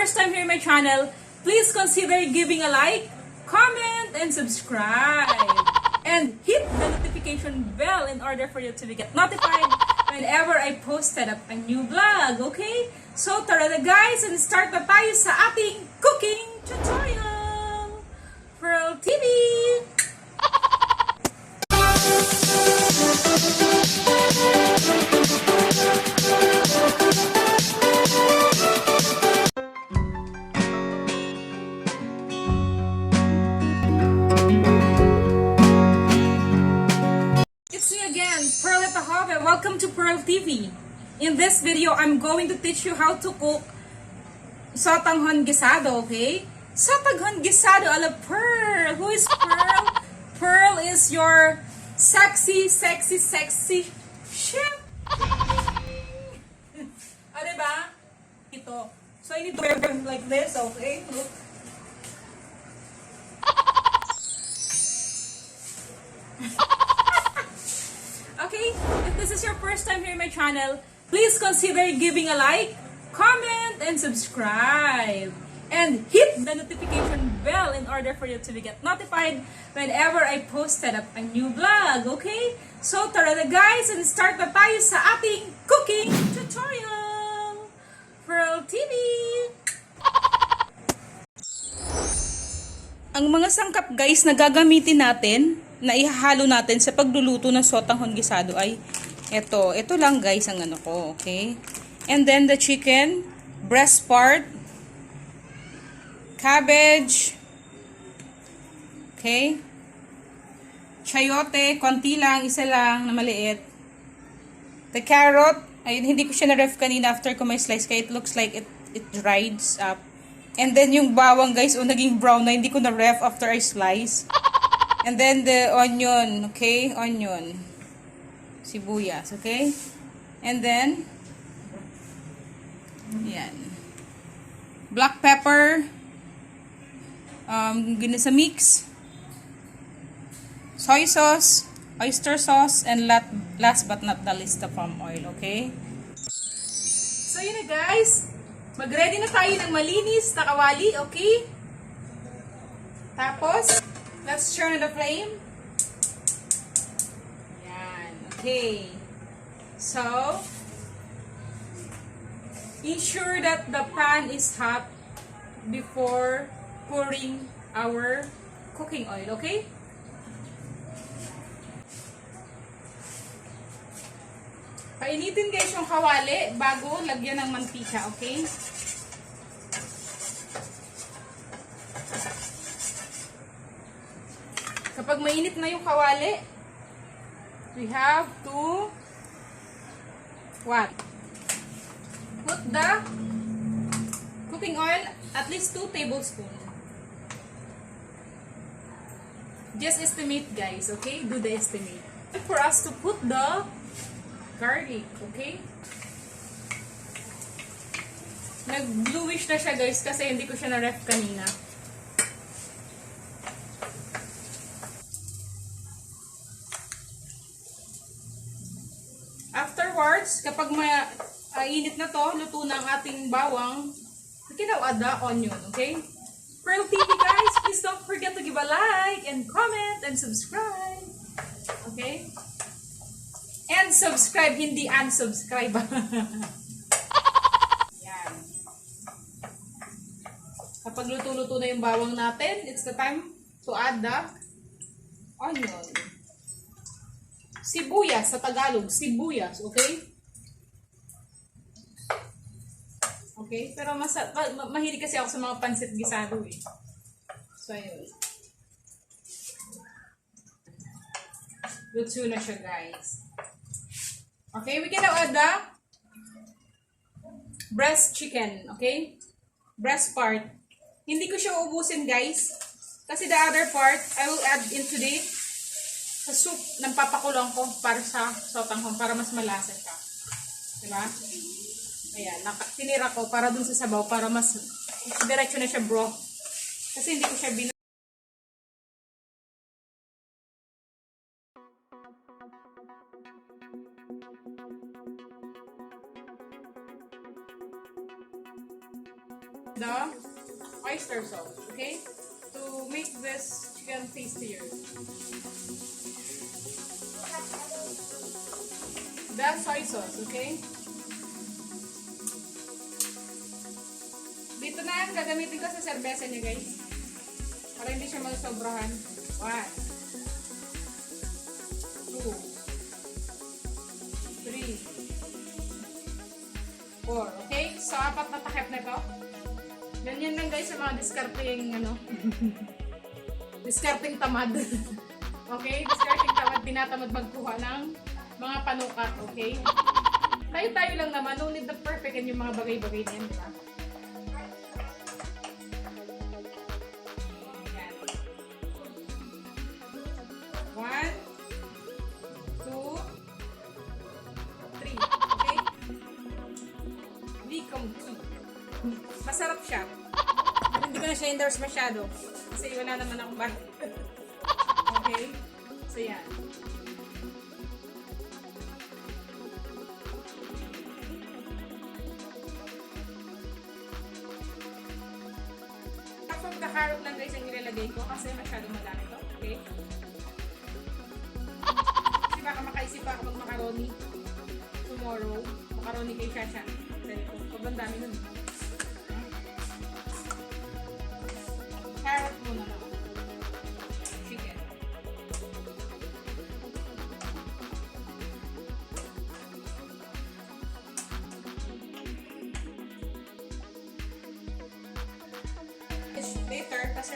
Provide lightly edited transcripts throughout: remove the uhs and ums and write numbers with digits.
first time here in my channel, please consider giving a like, comment, and subscribe. And hit the notification bell in order for you to get notified whenever I posted up a new vlog, okay? So tara na guys, and start na tayo sa ating cooking tutorial. Pherl TV! Welcome to Pherl TV. In this video, I'm going to teach you how to cook Sotanghon guisado, okay? Sotanghon guisado a la Pherl. Who is Pherl? Pherl is your sexy chef. Diba? Ito. So, I need to wear them like this, okay? Look. Okay, if this is your first time here in my channel, please consider giving a like, comment, and subscribe. And hit the notification bell in order for you to get notified whenever I posted up a new vlog, okay? So tara na guys, and start na tayo sa ating cooking tutorial. Pherl TV! Ang mga sangkap guys na gagamitin natin, na ihahalo natin sa pagluluto ng sotanghon guisado ay ito lang guys ang ano ko, okay? And then the chicken, breast part, cabbage, okay? Chayote, konti lang, isa lang na maliit. The carrot, ayun, hindi ko siya na-ref kanina after ko may slice kaya it looks like it dries up. And then yung bawang guys, naging brown na, hindi ko na-ref after I slice. And then the onion, okay? Onion. Sibuyas, okay? And then, yan. Black pepper. Ginisa mix. Soy sauce, oyster sauce, and last but not the least, the palm oil, okay? So yun na guys. Mag-ready na tayo ng malinis na kawali, okay? Tapos, let's turn on the flame. Yan. Okay. So, ensure that the pan is hot before pouring our cooking oil. Okay? Painitin guys yung kawali bago lagyan ng mantika. Okay? Kapag mainit na yung kawali, we have to what? Put the cooking oil at least 2 tablespoons. Just estimate guys, okay? Do the estimate. For us to put the garlic, okay? Nag-bluish na siya guys kasi hindi ko siya na-ref kanina. Afterwards, kapag mainit na to, luto na ang ating bawang, add the onion, okay? Pherl TV guys, please don't forget to give a like and comment and subscribe. Okay? And subscribe, hindi unsubscribe. Yan. Kapag luto-luto na yung bawang natin, it's the time to add the onion. Sibuyas sa Tagalog, sibuyas, okay? Okay, pero mahilig kasi ako sa mga pansit gisado eh. So, ayun. Luto na siya, guys. Okay, we can now add the breast chicken, okay? Breast part. Hindi ko siya ubusin, guys. Kasi the other part, I will add into the sa soup ng papakulong ko para sa sotanghon, para mas malasa siya. Diba? Ayan, tinira ko para dun sa sabaw, para mas diretso na siya broth. Kasi hindi ko siya the oyster sauce, okay? To make this chicken tastier. The soy sauce, okay? Dito na, gagamitin ko sa serbesa niya, guys. Para hindi siya masobrahan. 1, 2, 3, 4. Okay? So, 4 na takip na ito. Ganyan lang guys sa mga discarding, discarding tamad. Okay? Discarding tamad, tinatamad magkuha ng mga panukat. Okay? Tayo-tayo lang naman. No need the perfect and yung mga bagay-bagay na yan, diba? Masarap siya. Hindi ko na siya endorse masyado. Kasi wala naman akong bag. Okay? So, yan. Half of the carrot lang guys ang nilalagay ko kasi masyadong madami to. Okay? Kasi baka makaisip pa ako mag-macaroni tomorrow. Macaroni kay Shasha. Pag dami nun. Carrot muna lang. Chicken. Later, kasi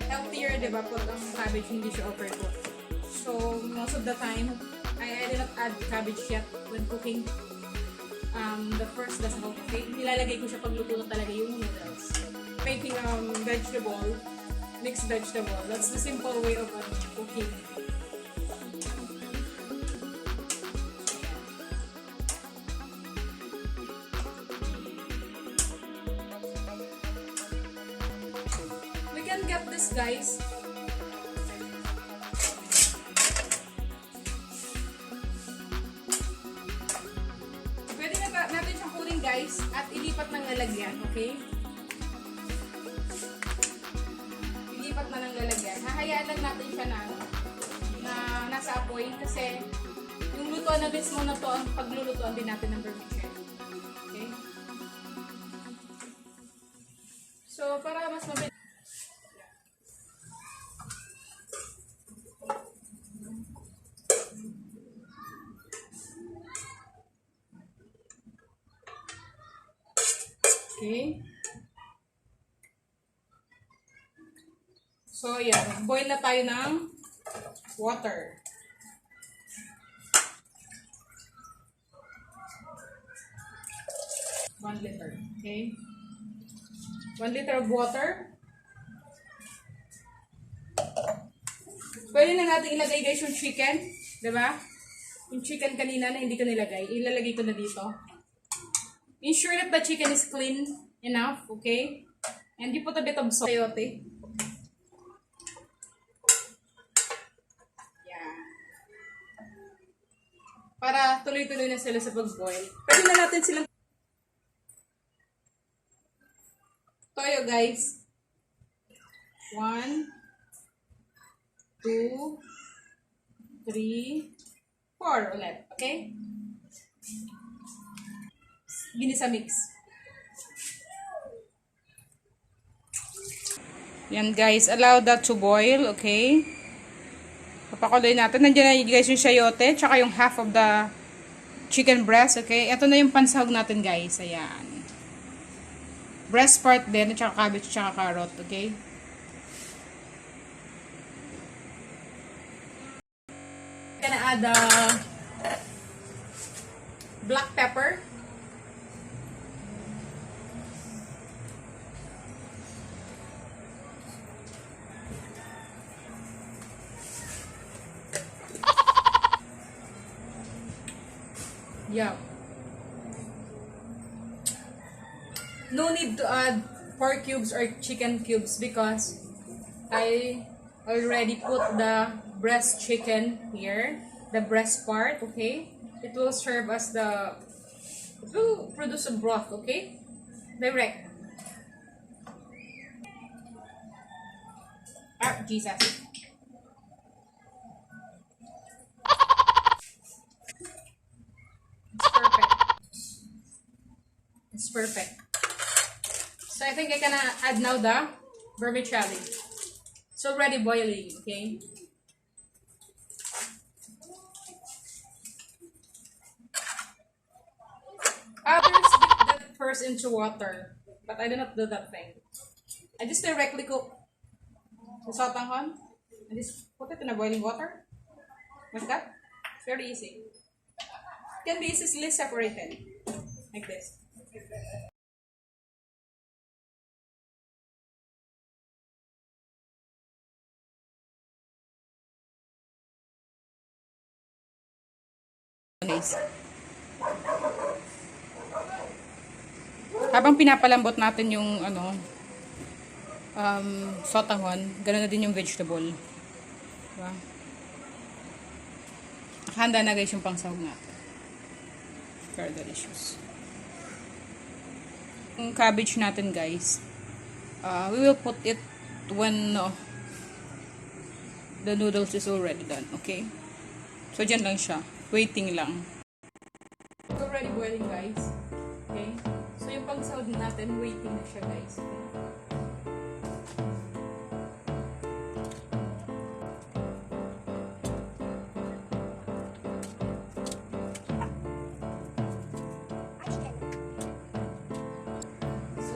healthier, diba, pag ang cabbage hindi siya overcooked. So, most of the time, I did not add cabbage yet when cooking. The first that's how okay. Nilalagay ko siya pagluto na talaga yung noodles. Making vegetable, mixed vegetable. That's the simple way of cooking. We can get this guys. Natin siyang kunin guys at ilipat ng lalagyan, okay? Ilipat na ng lalagyan. Hahayaan lang natin siya na nasa apoy kasi yung lutuan na mismo na to ang paglulutuan din natin ng vermicelli. Okay? So, para mas mabilis. Okay. So, yan. Boil na tayo ng water. One liter. Okay. 1 liter of water. Pwede na natin ilagay guys yung chicken. Diba? Yung chicken kanina na hindi ko nilagay. Ilalagay ko na dito. Ensure that the chicken is clean enough, okay? And you put a bit of sayote. Yeah. Para tuloy-tuloy na sila sa pag-boil. Pwede na natin silang toyo, guys. 1, 2, 3, 4 ulit, okay? Ginisa mix. Yan guys, allow that to boil, okay? Papakuloy natin. Nandiyan na guys yung sayote, tsaka yung half of the chicken breast, okay? Ito na yung pansahog natin guys, ayan. Breast part din, tsaka cabbage, tsaka carrot, okay? Gonna add black pepper. Yeah. No need to add pork cubes or chicken cubes because I already put the breast chicken here, the breast part, okay? It will serve as it will produce a broth, okay? Direct. Ah, Jesus. It's perfect. It's perfect. So I think I can add now the vermicelli. It's already boiling, okay? Others dip that first into water, but I do not do that thing. I just directly cook the sotanghon and just put it in a boiling water. Like that. It's very easy. It can be easily separated like this. Guys, habang pinapalambot natin yung sotanghon, ganoon na din yung vegetable. Diba? Handa na guys yung pangsahog natin. Very delicious. Yung cabbage natin guys, we will put it when the noodles is already done, okay? So dyan lang siya, waiting lang. It's already boiling guys, okay? So yung pangsahog natin, waiting na siya guys, okay?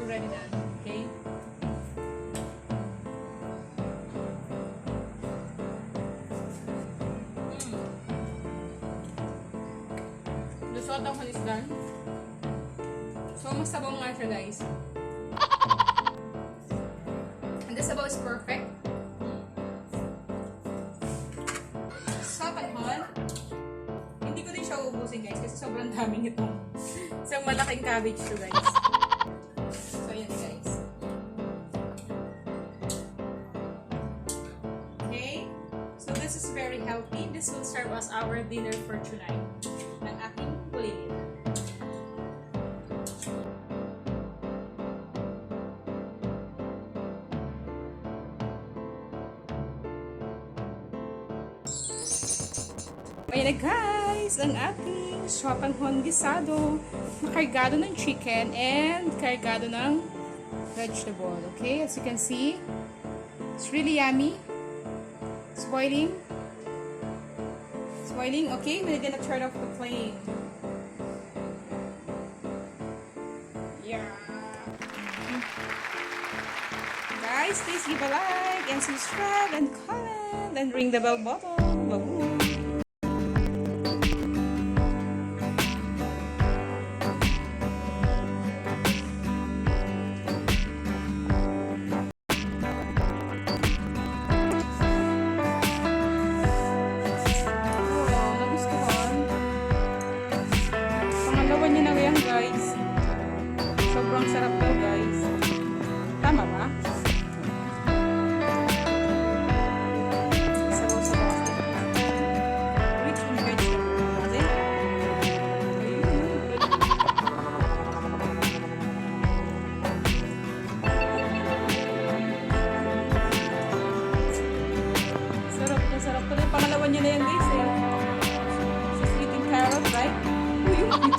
Already done, okay? The sotanghon is done. So, masabaw nga siya guys. And the sabaw is perfect. Sotanghon. Hindi ko din siya uubusin guys kasi sobrang daming ito. Isang malaking cabbage to guys. So, yan guys. Okay? So, this is very healthy. This will serve as our dinner for tonight. Ng aking kulitin. Ayan na guys, ang ating sotanghon gisado. Nakargado ng chicken and kargado ng vegetable. Okay, as you can see, it's really yummy. It's boiling. It's boiling. Okay, we're gonna turn off the flame. Yeah. Guys, please give a like and subscribe and comment and ring the bell button. Bye-bye. Sobrang sarap daw guys. Tama ba? Sabaw-sabaw. Rich in vegetable. Kasi? Sarap na sarap. Ito na yung pangalawa niya na yan guys eh. She's eating carrot, right? Uy, yung